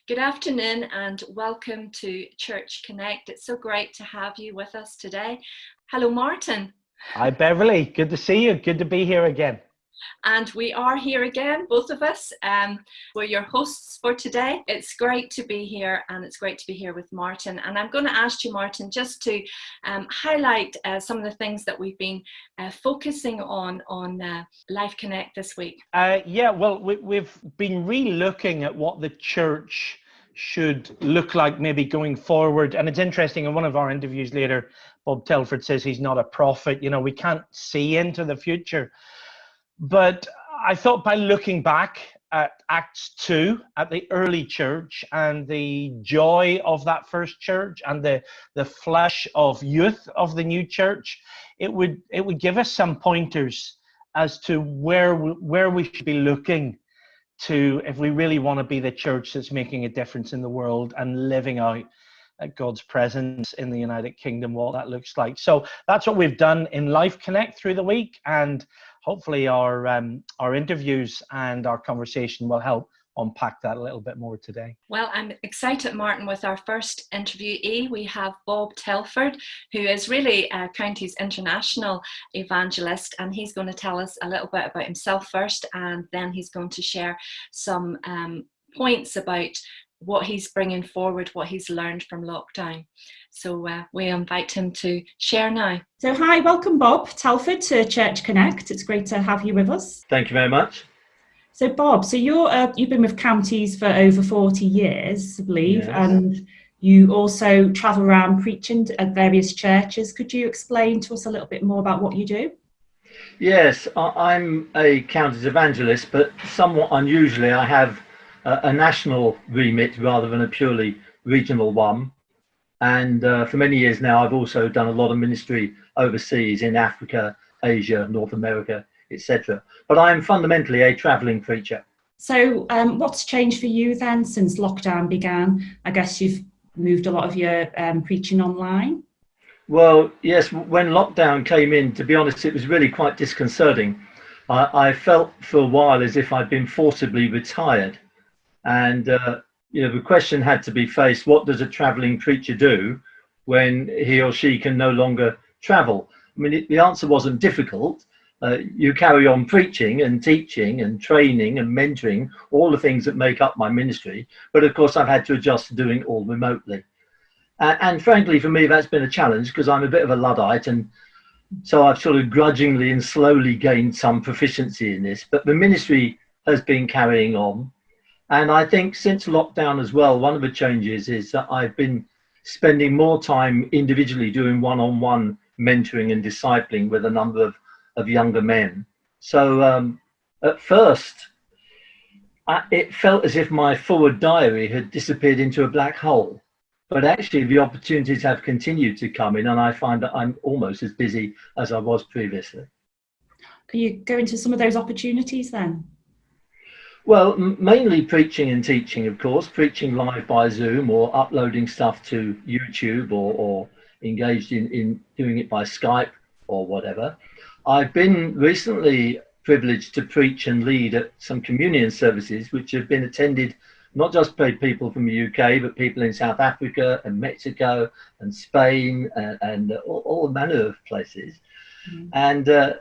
Good afternoon and welcome to Church Connect. It's so great to have you with us today. Hello, Martin. Hi, Beverley. Good to see you. Good to be here again. And we are here again, both of us. We're your hosts for today. It's great to be here, and it's great to be here with Martin. And I'm going to ask you, Martin, just to highlight some of the things that we've been focusing on Life Connect this week. We've been re-looking at what the church should look like maybe going forward. And it's interesting, in one of our interviews later, Bob Telford says he's not a prophet. You know, we can't see into the future. But I thought by looking back at Acts 2, at the early church and the joy of that first church and the flush of youth of the new church, it would give us some pointers as to where we should be looking to if we really want to be the church that's making a difference in the world and living out God's presence in the United Kingdom, what that looks like. So that's what we've done in Life Connect through the week, and hopefully our interviews and our conversation will help unpack that a little bit more today. Well, I'm excited, Martin, with our first interviewee. We have Bob Telford, who is really a Counties International Evangelist, and he's going to tell us a little bit about himself first, and then he's going to share some points about what he's bringing forward, what he's learned from lockdown. So we invite him to share now. So hi, welcome Bob Telford to Church Connect. It's great to have you with us. Thank you very much. So Bob, so you've been with Counties for over 40 years, I believe, yes. And you also travel around preaching at various churches. Could you explain to us a little bit more about what you do? Yes, I'm a Counties evangelist, but somewhat unusually I have a national remit rather than a purely regional one. And for many years now, I've also done a lot of ministry overseas in Africa, Asia, North America, etc. But I'm fundamentally a travelling preacher. So what's changed for you then since lockdown began? I guess you've moved a lot of your preaching online. Well, yes, when lockdown came in, to be honest, it was really quite disconcerting. I felt for a while as if I'd been forcibly retired. And, the question had to be faced, what does a travelling preacher do when he or she can no longer travel? I mean, the answer wasn't difficult. You carry on preaching and teaching and training and mentoring, all the things that make up my ministry. But of course, I've had to adjust to doing it all remotely. And frankly, for me, that's been a challenge because I'm a bit of a Luddite. And so I've sort of grudgingly and slowly gained some proficiency in this. But the ministry has been carrying on. And I think since lockdown as well, one of the changes is that I've been spending more time individually doing one-on-one mentoring and discipling with a number of younger men. So at first, it felt as if my forward diary had disappeared into a black hole. But actually, the opportunities have continued to come in, and I find that I'm almost as busy as I was previously. Can you go into some of those opportunities then? Well, mainly preaching and teaching, of course, preaching live by Zoom or uploading stuff to YouTube or engaged in doing it by Skype or whatever. I've been recently privileged to preach and lead at some communion services, which have been attended not just by people from the UK, but people in South Africa and Mexico and Spain and all manner of places. Mm-hmm. And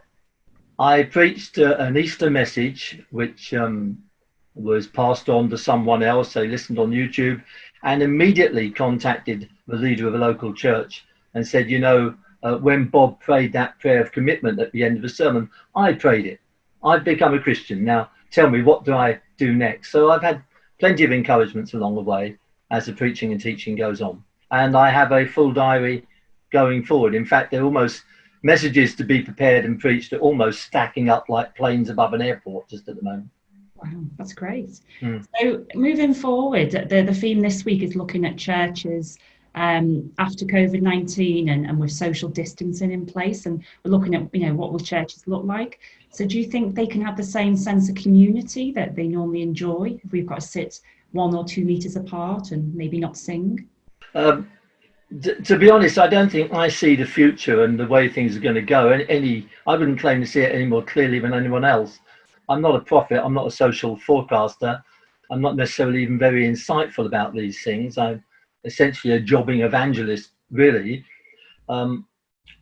I preached an Easter message, which was passed on to someone else. They listened on YouTube and immediately contacted the leader of a local church and said, when Bob prayed that prayer of commitment at the end of the sermon, I prayed it. I've become a Christian. Now tell me, what do I do next? So I've had plenty of encouragements along the way as the preaching and teaching goes on. And I have a full diary going forward. In fact, they're almost messages to be prepared and preached are almost stacking up like planes above an airport just at the moment. Wow, that's great. So moving forward, the theme this week is looking at churches after COVID-19 and with social distancing in place, and we're looking at what will churches look like. So do you think they can have the same sense of community that they normally enjoy if we've got to sit 1 or 2 meters apart and maybe not sing? To be honest, I don't think I see the future and the way things are going to go. I wouldn't claim to see it any more clearly than anyone else. I'm not a prophet, I'm not a social forecaster, I'm not necessarily even very insightful about these things. I'm essentially a jobbing evangelist, really. And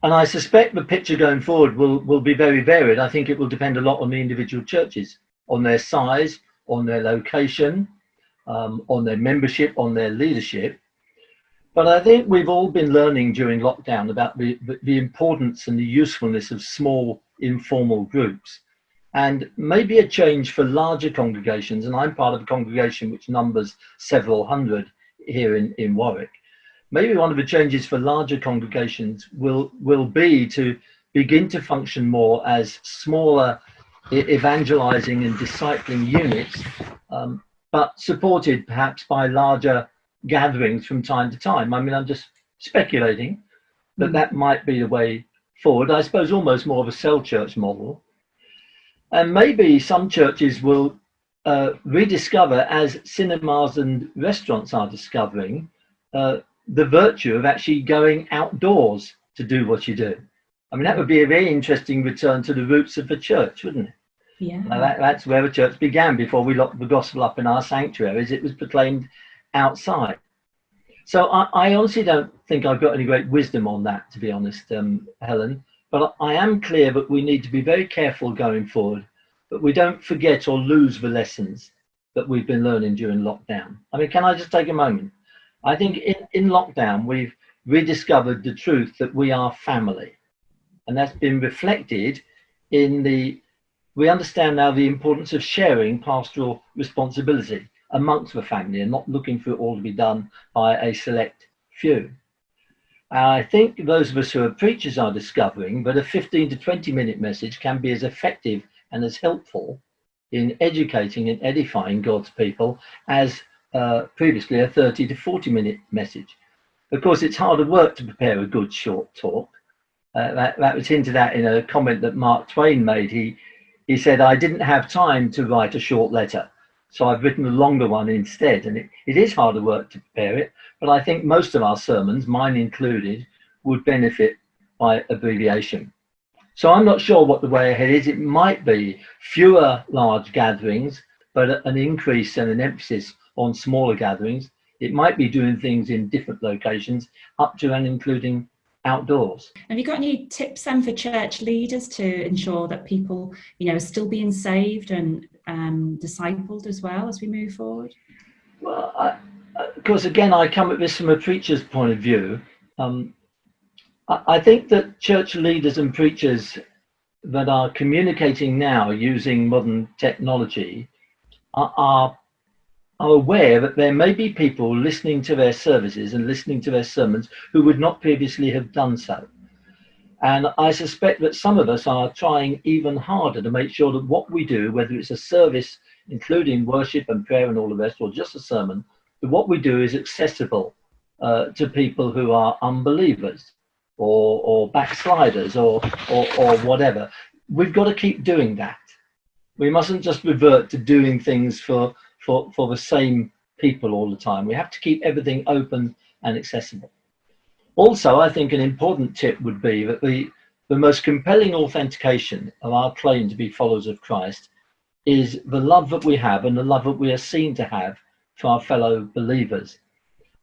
I suspect the picture going forward will be very varied. I think it will depend a lot on the individual churches, on their size, on their location, on their membership, on their leadership. But I think we've all been learning during lockdown about the importance and the usefulness of small informal groups, and maybe a change for larger congregations. And I'm part of a congregation which numbers several hundred here in Warwick. Maybe one of the changes for larger congregations will be to begin to function more as smaller evangelizing and discipling units, but supported perhaps by larger gatherings from time to time. I mean, I'm just speculating that might be the way forward. I suppose almost more of a cell church model. And maybe some churches will rediscover, as cinemas and restaurants are discovering, the virtue of actually going outdoors to do what you do. I mean, that would be a very interesting return to the roots of the church, wouldn't it? Yeah. That's where the church began. Before we locked the gospel up in our sanctuaries, it was proclaimed outside. So I honestly don't think I've got any great wisdom on that, to be honest, Helen. But I am clear that we need to be very careful going forward, that we don't forget or lose the lessons that we've been learning during lockdown. I mean, can I just take a moment? I think in lockdown, we've rediscovered the truth that we are family. And that's been reflected in we understand now the importance of sharing pastoral responsibility amongst the family and not looking for it all to be done by a select few. I think those of us who are preachers are discovering that a 15 to 20 minute message can be as effective and as helpful in educating and edifying God's people as previously a 30 to 40 minute message. Of course, it's harder work to prepare a good short talk. That was hinted at in a comment that Mark Twain made. He said, I didn't have time to write a short letter, so I've written a longer one instead. And it is harder work to prepare it, but I think most of our sermons, mine included, would benefit by abbreviation. So I'm not sure what the way ahead is. It might be fewer large gatherings, but an increase and an emphasis on smaller gatherings. It might be doing things in different locations, up to and including outdoors. Have you got any tips then for church leaders to ensure that people, are still being saved and discipled as well as we move forward? Well, of course, again, I come at this from a preacher's point of view. I think that church leaders and preachers that are communicating now using modern technology are aware that there may be people listening to their services and listening to their sermons who would not previously have done so. And I suspect that some of us are trying even harder to make sure that what we do, whether it's a service, including worship and prayer and all the rest, or just a sermon, that what we do is accessible to people who are unbelievers or backsliders or whatever. We've got to keep doing that. We mustn't just revert to doing things for the same people all the time. We have to keep everything open and accessible. Also, I think an important tip would be that the most compelling authentication of our claim to be followers of Christ is the love that we have and the love that we are seen to have for our fellow believers.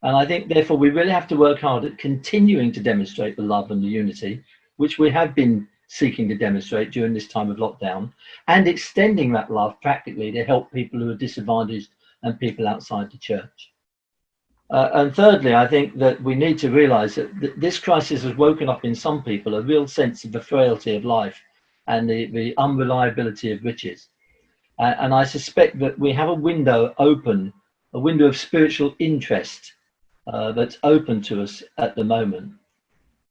And I think, therefore, we really have to work hard at continuing to demonstrate the love and the unity, which we have been seeking to demonstrate during this time of lockdown, and extending that love practically to help people who are disadvantaged and people outside the church. And thirdly, I think that we need to realize that this crisis has woken up in some people a real sense of the frailty of life and the unreliability of riches. And I suspect that we have a window of spiritual interest that's open to us at the moment.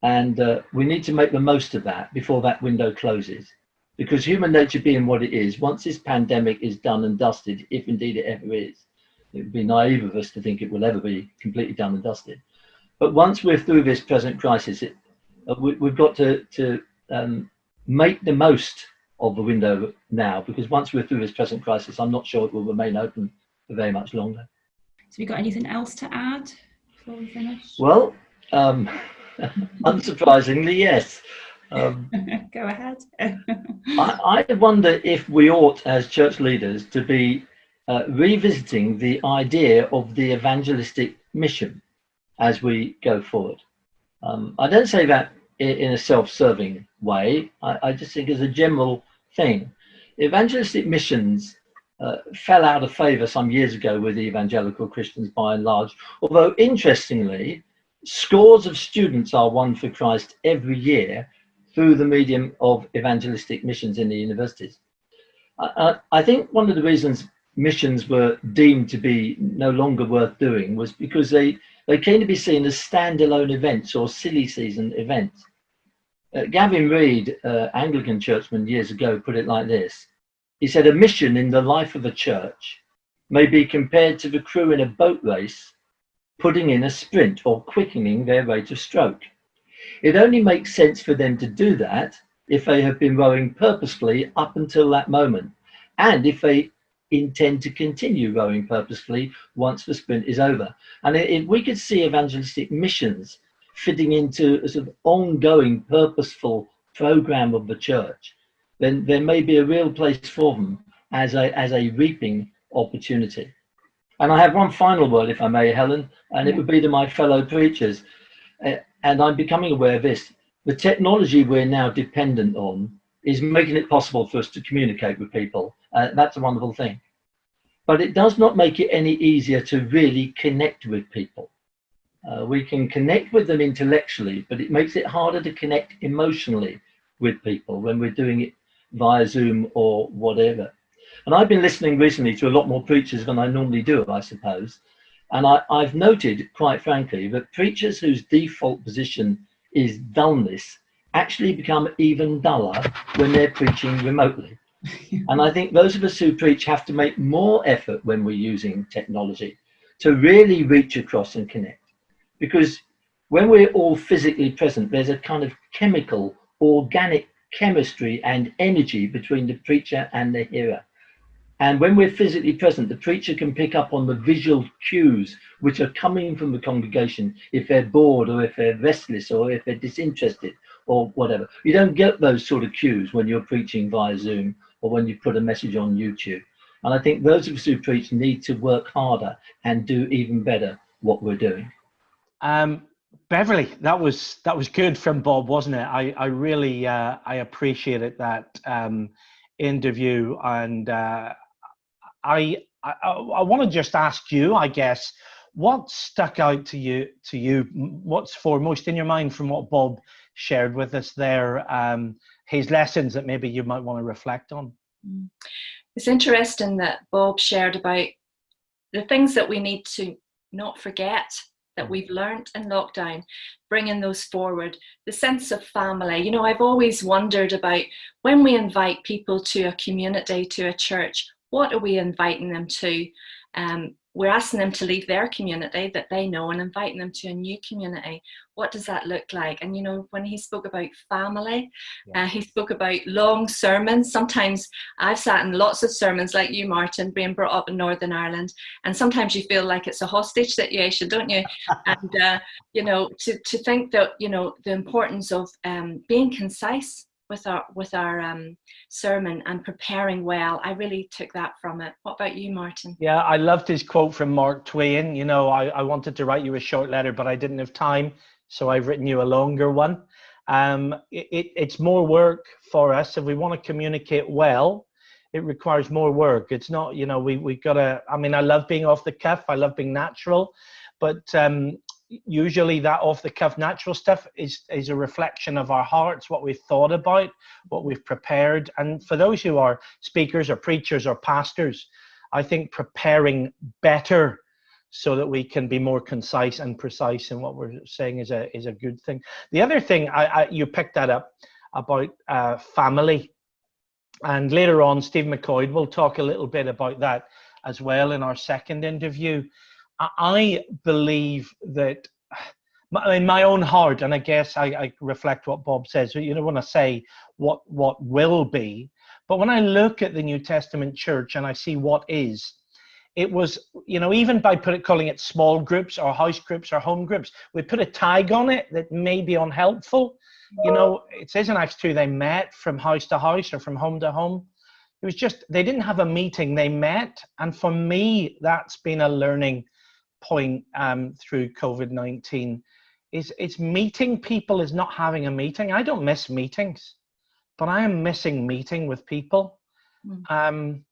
And we need to make the most of that before that window closes. Because human nature being what it is, once this pandemic is done and dusted, if indeed it ever is, it would be naive of us to think it will ever be completely done and dusted. But once we're through this present crisis, we've got to make the most of the window now, because once we're through this present crisis, I'm not sure it will remain open for very much longer. So have you got anything else to add before we finish? Well, unsurprisingly, yes. Go ahead. I wonder if we ought, as church leaders, to be revisiting the idea of the evangelistic mission as we go forward. I don't say that in a self-serving way. I just think as a general thing, evangelistic missions fell out of favour some years ago with the evangelical Christians by and large, although interestingly, scores of students are won for Christ every year through the medium of evangelistic missions in the universities. I think one of the reasons missions were deemed to be no longer worth doing was because they came to be seen as standalone events or silly season events. Gavin Reed, Anglican churchman years ago, put it like this. He said, a mission in the life of a church may be compared to the crew in a boat race putting in a sprint or quickening their rate of stroke. It only makes sense for them to do that if they have been rowing purposefully up until that moment, and if they intend to continue rowing purposefully once the sprint is over. And if we could see evangelistic missions fitting into a sort of ongoing purposeful program of the church, then there may be a real place for them as a reaping opportunity. And I have one final word, if I may, Helen, and it would be to my fellow preachers. And I'm becoming aware of this. The technology we're now dependent on is making it possible for us to communicate with people. That's a wonderful thing. But it does not make it any easier to really connect with people. We can connect with them intellectually, but it makes it harder to connect emotionally with people when we're doing it via Zoom or whatever. And I've been listening recently to a lot more preachers than I normally do, I suppose. And I've noted, quite frankly, that preachers whose default position is dullness actually become even duller when they're preaching remotely. And I think those of us who preach have to make more effort when we're using technology to really reach across and connect. Because when we're all physically present, there's a kind of chemical, organic chemistry and energy between the preacher and the hearer. And when we're physically present, the preacher can pick up on the visual cues which are coming from the congregation if they're bored or if they're restless or if they're disinterested or whatever. You don't get those sort of cues when you're preaching via Zoom or when you put a message on YouTube. And I think those of us who preach need to work harder and do even better what we're doing. Beverley, that was good from Bob, wasn't it? I really I appreciated that interview, and I want to just ask you, I guess, what stuck out to you, what's foremost in your mind from what Bob shared with us there, his lessons that maybe you might want to reflect on? It's interesting that Bob shared about the things that we need to not forget that we've learned in lockdown, bringing those forward. The sense of family. You know, I've always wondered about when we invite people to a community, to a church, what are we inviting them to? We're asking them to leave their community that they know and inviting them to a new community. What does that look like? And, you know, when he spoke about family, he spoke about long sermons. Sometimes I've sat in lots of sermons like you, Martin, being brought up in Northern Ireland. And sometimes you feel like it's a hostage situation, don't you? And, you know, to think that, you know, the importance of being concise with our sermon and preparing well. I really took that from it. What about you, Martin? Yeah, I loved his quote from Mark Twain. You know, I wanted to write you a short letter, but I didn't have time, so I've written you a longer one. It's more work for us. If we want to communicate well, it requires more work. It's not, you know, we got to, I mean, I love being off the cuff. I love being natural, but usually that off the cuff natural stuff is a reflection of our hearts, what we've thought about, what we've prepared. And for those who are speakers or preachers or pastors, I think preparing better so that we can be more concise and precise in what we're saying is a good thing. The other thing, you picked that up about family, and later on Steve Mcquoid will talk a little bit about that as well in our second interview. I believe that in my own heart, and I guess I reflect what Bob says, you don't want to say what will be, but when I look at the New Testament church and I see what is, it was, you know, even by calling it small groups or house groups or home groups, we put a tag on it that may be unhelpful. You know, it says in Acts 2, they met from house to house or from home to home. it was just, they didn't have a meeting, they met. And for me, that's been a learning point through COVID-19. It's meeting people is not having a meeting. I don't miss meetings, but I am missing meeting with people. And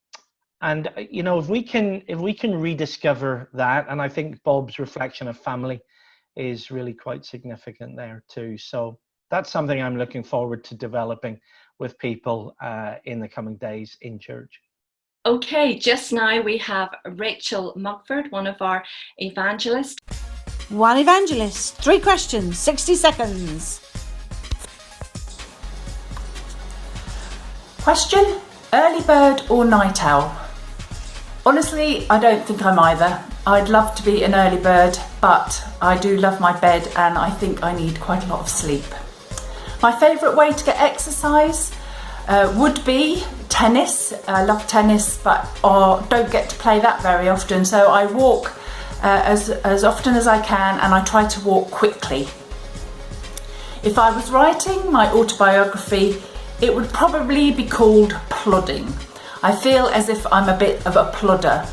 you know, if we can rediscover that, and I think Bob's reflection of family is really quite significant there too. So that's something I'm looking forward to developing with people in the coming days in church. Okay, just now we have Rachel Mcquoid, one of our evangelists. One evangelist, 3 questions, 60 seconds. Question: early bird or night owl? Honestly, I don't think I'm either. I'd love to be an early bird, but I do love my bed and I think I need quite a lot of sleep. My favourite way to get exercise would be tennis. I love tennis, but don't get to play that very often. So I walk as often as I can, and I try to walk quickly. If I was writing my autobiography, it would probably be called Plodding. I feel as if I'm a bit of a plodder.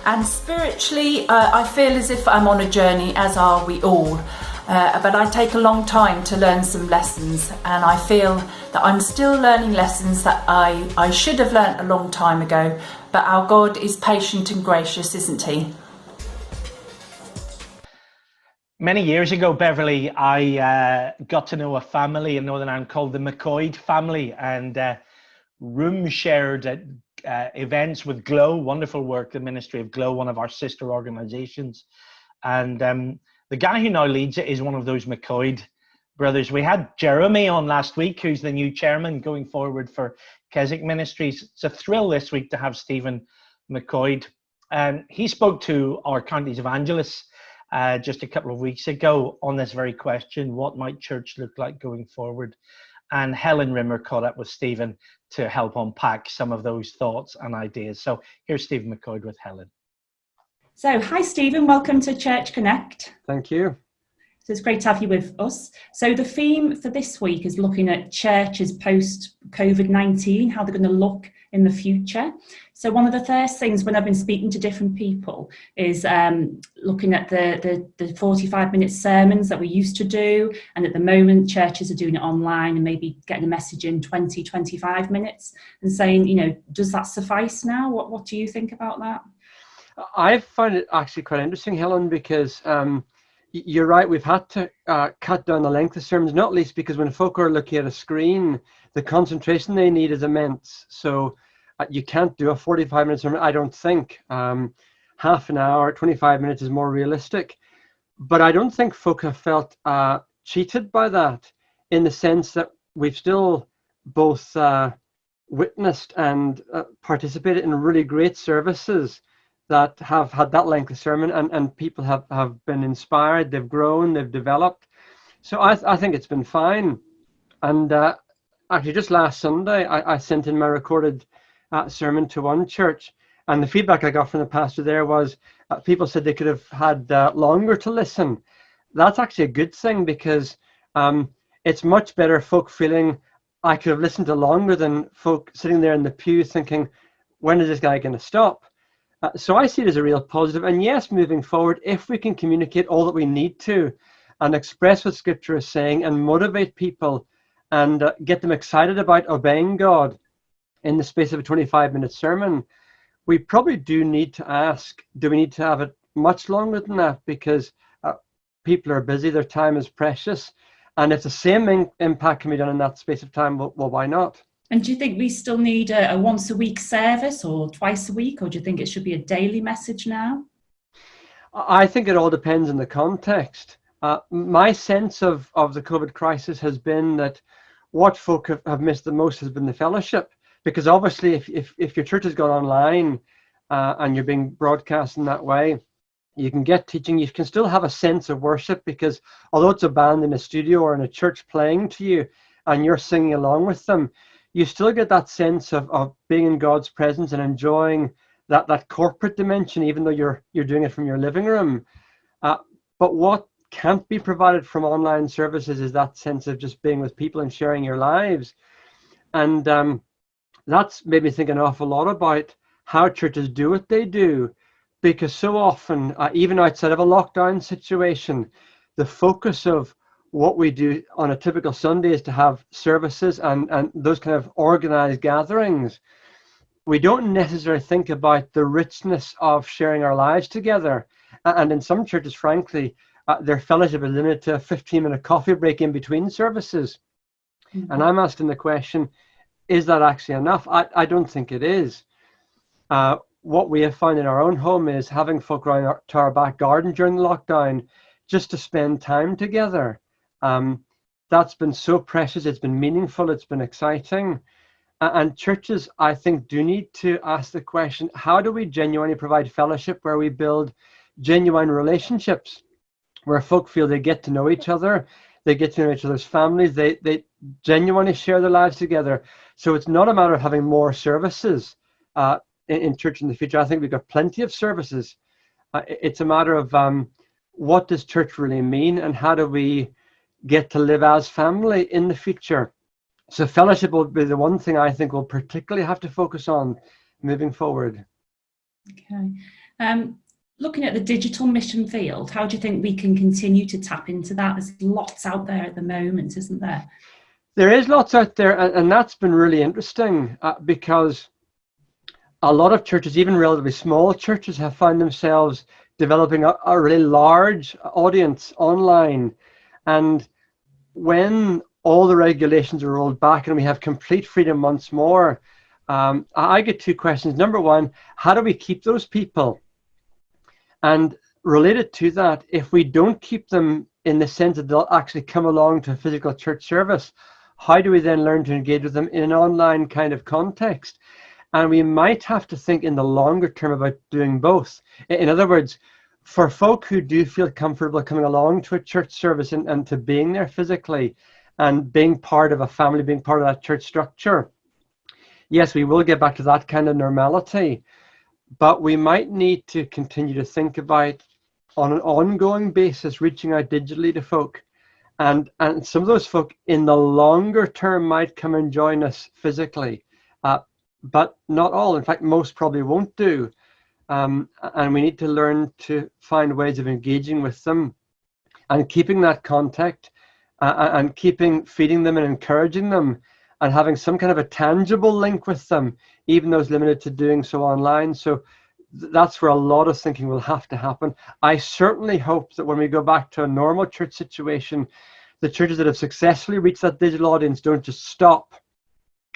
And spiritually, I feel as if I'm on a journey, as are we all. But I take a long time to learn some lessons, and I feel that I'm still learning lessons that I should have learnt a long time ago. But our God is patient and gracious, isn't he? Many years ago, Beverley, I got to know a family in Northern Ireland called the Mcquoid family, and room shared at events with Glow, wonderful work, the Ministry of Glow, one of our sister organizations. And the guy who now leads it is one of those Mcquoid brothers. We had Jeremy on last week, who's the new chairman going forward for Keswick Ministries. It's a thrill this week to have Stephen Mcquoid. He spoke to our county's evangelists just a couple of weeks ago on this very question: what might church look like going forward? And Helen Rimmer caught up with Stephen to help unpack some of those thoughts and ideas. So here's Stephen Mcquoid with Helen. So, hi Stephen, welcome to Church Connect. Thank you. So it's great to have you with us. So the theme for this week is looking at churches post-COVID-19, how they're going to look in the future. So one of the first things when I've been speaking to different people is looking at the 45-minute sermons that we used to do. And at the moment, churches are doing it online and maybe getting a message in 20, 25 minutes and saying, you know, does that suffice now? What do you think about that? I find it actually quite interesting, Helen, because you're right, we've had to cut down the length of sermons, not least because when folk are looking at a screen, the concentration they need is immense. So you can't do a 45-minute sermon, I don't think. Half an hour, 25 minutes is more realistic. But I don't think folk have felt cheated by that, in the sense that we've still both witnessed and participated in really great services that have had that length of sermon, and people have been inspired, they've grown, they've developed. So I think it's been fine. And actually just last Sunday, I sent in my recorded sermon to one church, and the feedback I got from the pastor there was people said they could have had longer to listen. That's actually a good thing, because it's much better folk feeling I could have listened to longer than folk sitting there in the pew thinking, when is this guy going to stop? So I see it as a real positive. And yes, moving forward, if we can communicate all that we need to and express what Scripture is saying and motivate people and get them excited about obeying God in the space of a 25-minute sermon, we probably do need to ask, do we need to have it much longer than that? Because people are busy, their time is precious. And if the same impact can be done in that space of time, well, why not? And do you think we still need a once a week service or twice a week, or do you think it should be a daily message now? I think it all depends on the context. My sense of the COVID crisis has been that what folk have missed the most has been the fellowship, because obviously if your church has gone online and you're being broadcast in that way, you can get teaching, you can still have a sense of worship, because although it's a band in a studio or in a church playing to you and you're singing along with them, you still get that sense of being in God's presence and enjoying that corporate dimension, even though you're doing it from your living room. But what can't be provided from online services is that sense of just being with people and sharing your lives. And That's made me think an awful lot about how churches do what they do, because so often, even outside of a lockdown situation, the focus of what we do on a typical Sunday is to have services and those kind of organized gatherings. We don't necessarily think about the richness of sharing our lives together. And in some churches, frankly, their fellowship is limited to a 15-minute coffee break in between services. Mm-hmm. And I'm asking the question, is that actually enough? I don't think it is. What we have found in our own home is having folk around to our back garden during the lockdown just to spend time together. That's been so precious. It's been meaningful. It's been exciting. And churches, I think, do need to ask the question, how do we genuinely provide fellowship where we build genuine relationships, where folk feel they get to know each other, they get to know each other's families, they genuinely share their lives together. So it's not a matter of having more services in church in the future. I think we've got plenty of services. It's a matter of what does church really mean, and how do we get to live as family in the future? So fellowship will be the one thing I think we'll particularly have to focus on moving forward. Okay. Looking at the digital mission field, how do you think we can continue to tap into that? There's lots out there at the moment, isn't there? There is lots out there, and that's been really interesting because a lot of churches, even relatively small churches, have found themselves developing a really large audience online. And when all the regulations are rolled back and we have complete freedom once more, I get two questions. Number one, how do we keep those people? And related to that, if we don't keep them in the sense that they'll actually come along to a physical church service, how do we then learn to engage with them in an online kind of context? And we might have to think in the longer term about doing both. In other words, for folk who do feel comfortable coming along to a church service and to being there physically and being part of a family, being part of that church structure, yes, we will get back to that kind of normality. But we might need to continue to think about, on an ongoing basis, reaching out digitally to folk. And some of those folk in the longer term might come and join us physically, but not all. In fact, most probably won't do. And we need to learn to find ways of engaging with them and keeping that contact and feeding them and encouraging them and having some kind of a tangible link with them, even though it's limited to doing so online. So that's where a lot of thinking will have to happen. I certainly hope that when we go back to a normal church situation, the churches that have successfully reached that digital audience don't just stop.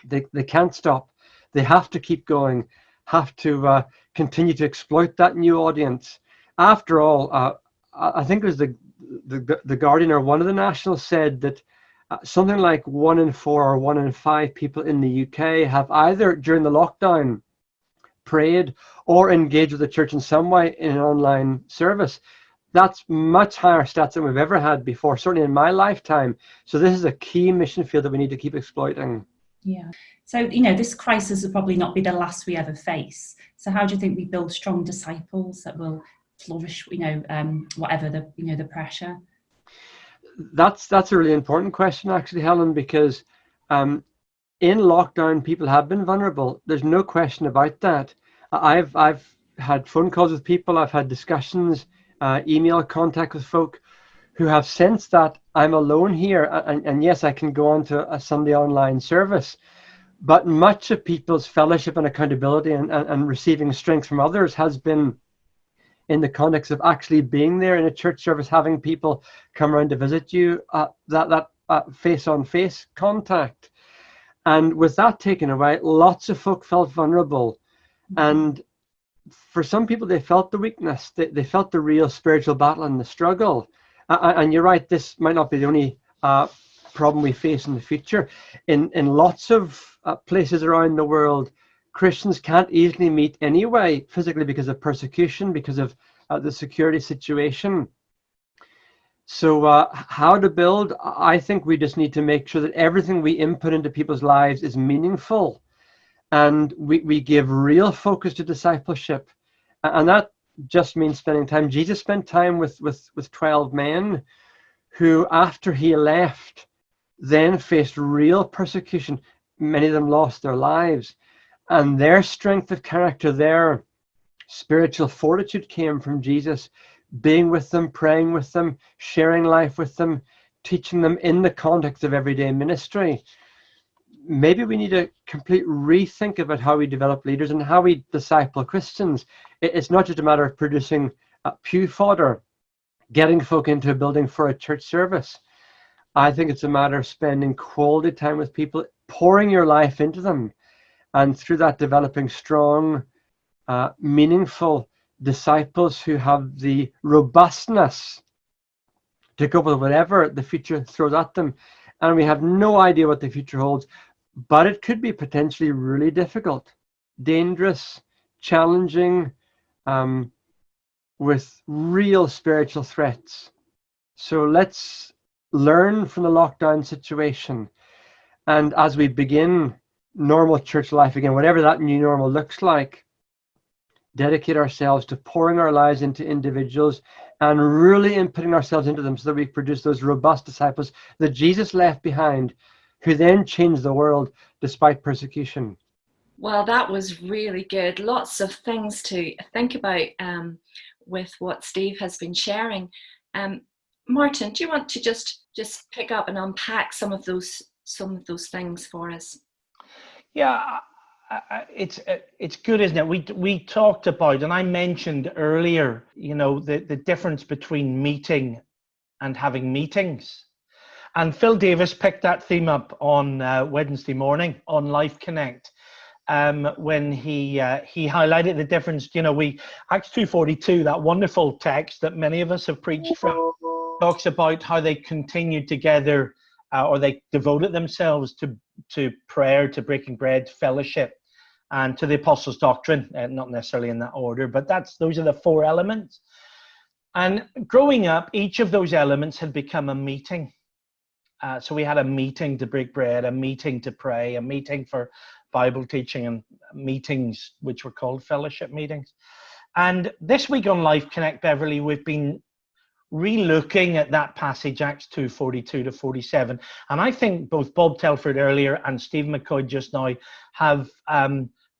They can't stop. They have to keep going, have to continue to exploit that new audience. After all, I think it was the Guardian or one of the nationals said that something like 1 in 4 or 1 in 5 people in the UK have either during the lockdown prayed or engaged with the church in some way in an online service. That's much higher stats than we've ever had before, certainly in my lifetime. So this is a key mission field that we need to keep exploiting. Yeah. So, this crisis will probably not be the last we ever face. So how do you think we build strong disciples that will flourish, whatever the pressure? That's a really important question, actually, Helen, because in lockdown, people have been vulnerable. There's no question about that. I've had phone calls with people. I've had discussions, email contact with folk who have sensed that I'm alone here. And yes, I can go on to a Sunday online service. But much of people's fellowship and accountability and receiving strength from others has been in the context of actually being there in a church service, having people come around to visit you, that face-on-face contact. And with that taken away, lots of folk felt vulnerable. And for some people, they felt the weakness. They felt the real spiritual battle and the struggle. And you're right, this might not be the only problem we face in the future. In lots of places around the world, Christians can't easily meet anyway, physically, because of persecution, because of the security situation. So how to build? I think we just need to make sure that everything we input into people's lives is meaningful, and we give real focus to discipleship. And that just means spending time. Jesus spent time with 12 men who, after he left, then faced real persecution many of them lost their lives. And their strength of character, their spiritual fortitude came from Jesus being with them, praying with them, sharing life with them, teaching them in the context of everyday ministry. Maybe we need a complete rethink about how we develop leaders and how we disciple Christians. It's not just a matter of producing pew fodder, getting folk into a building for a church service. I think it's a matter of spending quality time with people, pouring your life into them, and through that developing strong, meaningful disciples who have the robustness to cope with whatever the future throws at them. And we have no idea what the future holds, but it could be potentially really difficult, dangerous, challenging, with real spiritual threats. So let's learn from the lockdown situation. And as we begin normal church life again, whatever that new normal looks like, dedicate ourselves to pouring our lives into individuals and really inputting ourselves into them so that we produce those robust disciples that Jesus left behind, who then changed the world despite persecution. Well, that was really good. Lots of things to think about with what Steve has been sharing. Martin, do you want to just pick up and unpack some of those things for us? Yeah, it's good, isn't it? We talked about, and I mentioned earlier, the difference between meeting and having meetings. And Phil Davis picked that theme up on Wednesday morning on Life Connect, when he highlighted the difference. Acts 2:42, that wonderful text that many of us have preached from, talks about how they continued together, or they devoted themselves to prayer, to breaking bread, fellowship, and to the apostles' doctrine. Not necessarily in that order, but those are the four elements. And growing up, each of those elements had become a meeting. So we had a meeting to break bread, a meeting to pray, a meeting for Bible teaching, and meetings which were called fellowship meetings. And this week on Life Connect Beverley, we've been re-looking at that passage, Acts 2:42 to 47. And I think both Bob Telford earlier and Steve Mcquoid just now have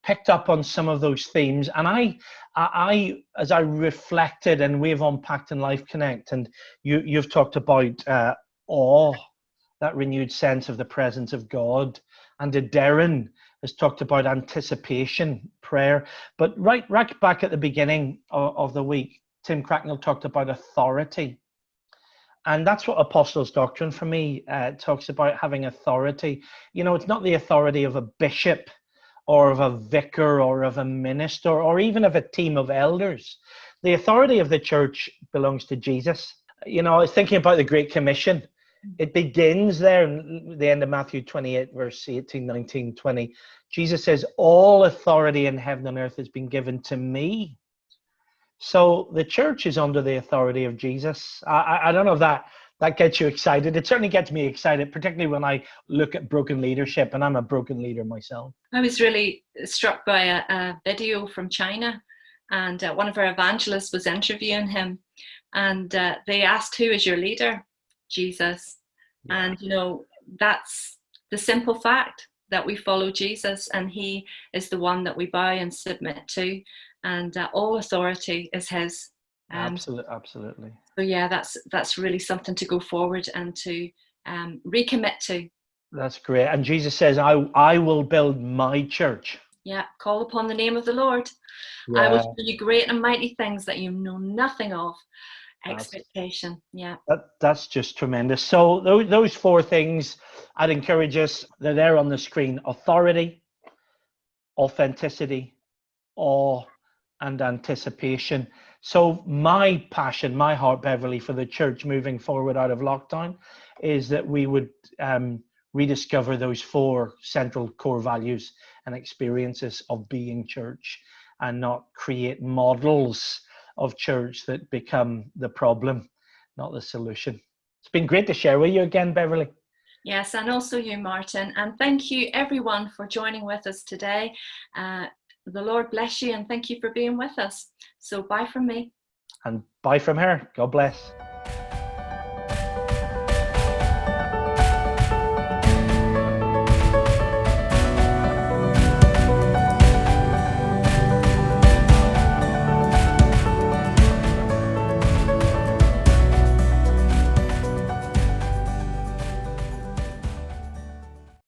picked up on some of those themes. And I as I reflected, and we've unpacked in Life Connect, and you've talked about awe, that renewed sense of the presence of God. And Darren has talked about anticipation, prayer. But right back at the beginning of the week, Tim Cracknell talked about authority. And that's what apostles' doctrine for me talks about, having authority. It's not the authority of a bishop or of a vicar or of a minister or even of a team of elders. The authority of the church belongs to Jesus. I was thinking about the Great Commission. It begins there in the end of Matthew 28, verse 18, 19, 20. Jesus says, all authority in heaven and earth has been given to me. So the church is under the authority of Jesus. I don't know if that gets you excited. It certainly gets me excited, particularly when I look at broken leadership, and I'm a broken leader myself. I was really struck by a video from China, and one of our evangelists was interviewing him, and they asked, who is your leader? Jesus. Yeah. And that's the simple fact, that we follow Jesus, and he is the one that we bow and submit to, and all authority is his. Absolutely. So yeah, that's really something to go forward and to recommit to. That's great. And Jesus says, I will build my church. Yeah, call upon the name of the Lord. Yeah. I will show you great and mighty things that you know nothing of. Expectation. Yeah, that's just tremendous. So those four things, I'd encourage us, they're there on the screen: authority, authenticity, awe, and anticipation. So my passion, my heart, Beverley, for the church moving forward out of lockdown is that we would rediscover those four central core values and experiences of being church, and not create models of church that become the problem, not the solution. It's been great to share with you again, Beverley. Yes, and also you, Martin. And thank you, everyone, for joining with us today. The Lord bless you, and thank you for being with us. So bye from me. And bye from her. God bless.